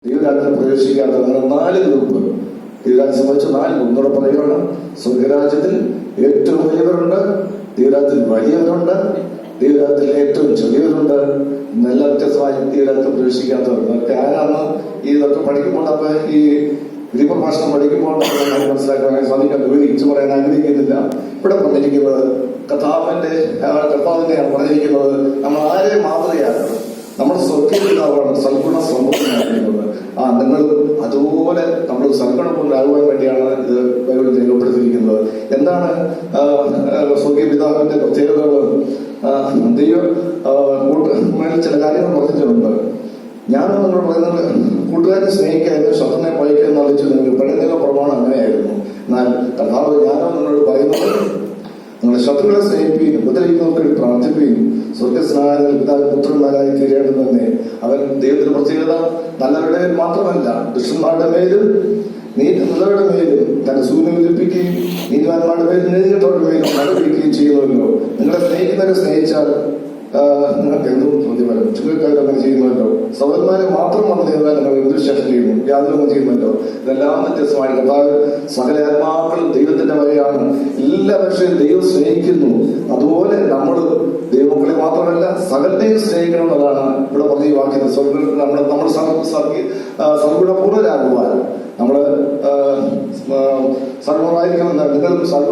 ദൈവരാജ്യത്തിൽ പ്രവേശിക്കാത്ത അങ്ങനെ 4 ഗ്രൂപ്പ് ദൈവരാജ്യം സംബന്ധിച്ച് 4 ഒന്നുകൂടെ പറയുകയാണ്. സ്വർഗരാജ്യത്തിൽ ഏറ്റവും വലിയവരുണ്ട്, ദൈവരാജ്യത്തിൽ വലിയവരുണ്ട്, ദൈവരാജ്യത്തിൽ ഏറ്റവും ചെറിയവരുണ്ട്. ഇന്നെല്ലാം വ്യത്യസ്തമായി ദൈവരാജ്യത്തിൽ പ്രവേശിക്കാത്തവരുണ്ട്. ഒക്കെ ആരാണ് ഇതൊക്കെ പഠിക്കുമ്പോൾ അപ്പൊ ഈ ഗൃഹപ്രഭാഷണം പഠിക്കുമ്പോൾ മനസ്സിലാക്കാൻ സാധിക്കാൻ വിവരിച്ചു പറയാൻ ആഗ്രഹിക്കുന്നില്ല. ഇവിടെ പറഞ്ഞിരിക്കുന്നത് കർത്താവിനെയാണ് പറഞ്ഞിരിക്കുന്നത്. നമ്മൾ ആരെയും മാതൃകയാക്കണം. നമ്മുടെ സ്വർഗീയപിതാവാണ് സൽഗുണ സമ്പൂർണ്ണമായിരിക്കുന്നത്. നിങ്ങൾ അതുപോലെ നമ്മൾ സൽഗുണമുണ്ടാകുവാൻ വേണ്ടിയാണ് ഇത് ബൈബിളിൽ രേഖപ്പെടുത്തിയിരിക്കുന്നത്. എന്താണ് സ്വർഗീയപിതാവിന്റെ പ്രത്യേകതകൾ? ദൈവം ചില കാര്യങ്ങൾ പറഞ്ഞിട്ടുണ്ട്. ഞാൻ നിങ്ങൾ പറയുന്നത് കൂട്ടുകാരനെ സ്നേഹിക്കാതെ ശത്രുവിനെ പഴിക്കുക എന്ന് അറിയിച്ചു. നിങ്ങൾ പഴയ നിയമ പ്രമാണം അങ്ങനെയായിരുന്നു. എന്നാൽ കർത്താവ് ഞാനോ നിങ്ങളോട് പറയുന്നത്, നിങ്ങളുടെ ശത്രുക്കളെ സ്നേഹിക്കുകയും ഉപദ്രവിക്കുന്നവർക്ക് പ്രാർത്ഥിക്കുകയും സ്വർഗസ്നായ പിതാവ് പുത്രന്മാരായി തീരേണ്ടതെന്നെ. അവൻ ദൈവത്തിന്റെ പ്രത്യേകത നല്ലവരുടെ മേൽ മാത്രമല്ല, ദുഷ്ടന്മാരുടെ മേലും നല്ലവരുടെ മേലും തന്റെ സൂര്യനെ ഉദിപ്പിക്കുകയും നീതിമാന്മാരുടെ മേലും നീതികെട്ടവരുടെ മേലും നടപിടിക്കുകയും ചെയ്യുന്നുവല്ലോ. നിങ്ങളെ സ്നേഹിക്കുന്നവരെ സ്നേഹിച്ചാൽ നിങ്ങൾക്ക് എന്തും പ്രതിഫലം. ചുരുക്കാരങ്ങനെ ചെയ്യുന്നുവല്ലോ. സഹോദരന്മാരെ മാത്രം വന്ന് നിങ്ങൾ എന്തൊരു ശേഷം ചെയ്യുന്നു, യാതൊരു ചെയ്യുന്നുവല്ലോ. ഇതെല്ലാം വ്യത്യസ്തമായി കർത്താവ് സകല ആത്മാക്കളും ദൈവത്തിന്റെ വകയാണ്. എല്ലാ പക്ഷേയും ദൈവം സ്നേഹിക്കുന്നു. അതുപോലെ നമ്മൾ ദൈവങ്ങളെ മാത്രമല്ല സകലത്തെയും സ്നേഹിക്കണം എന്നതാണ് ഇവിടെ പറഞ്ഞ ഈ വാക്യം. നമ്മൾ സർഗുണപൂർണ്ണരാകുവാൻ നമ്മള് സർവമായിരിക്കണം. നിങ്ങൾ സർഗുണ